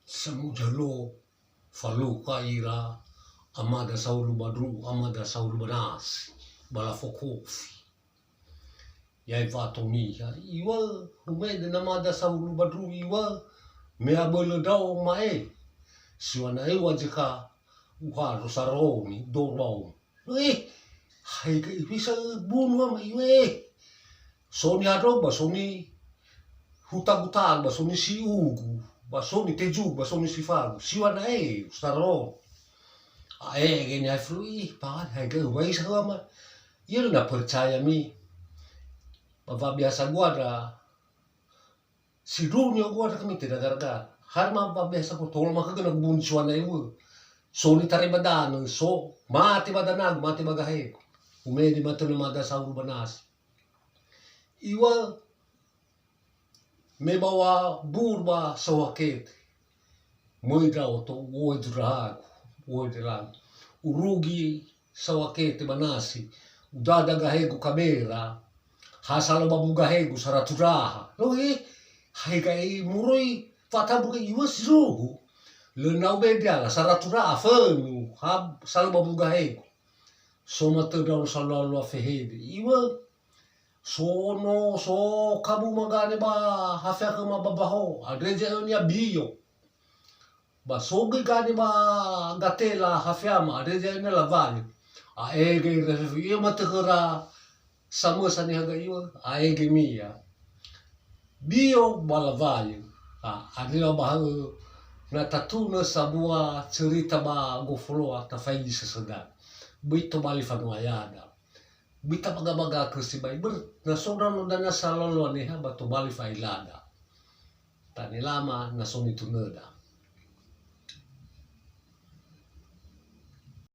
Samujalo faluka ira amada saulu badru amada saulu banas bala fokofi yai fatoni ya iwa humede namada saulu badru iwa me abolo dau mae siwana ewa jika uha rosaroni dorau hai ke bisa bunuh ma iwe soni adoba soni huta ba soni si ugu ba soni teju ba soni si fagu siwana staro gini ai frui pa hai ke wai sama ia na percaya mi bapa biasa gua ada si dunia gua ada kami tidak garga har ma bapa biasa ko tol ma kagana bun siwana iwe soni tare badano so mati badanag mati bagahe umedi matano mada sauru banas iwa me bawa burba sawakete moida oto woidrago woidrago urugi sawakete banasi udada gahego kamera hasalo babu gahego saraturaha lohe hai kai muroi fatabu ke iwa sirohu le nau bediala saraturaha fenu hab salo babu gahego soma tedau salalo fehede iwa sono so kabu magane ba hafia kama babaho adreje nya bio ba sogi gane ba gatela hafia ma adreje nya lavali ege refie matekera sama sani haga iwa ege mia bio balavali adila bahu na tatuna sabua cerita ba gofolo atafai sesedan bito bali fanuayada bita baga kursi bai ber na soda no dana salolo ne ha bato bali failada tani lama na soni tuneda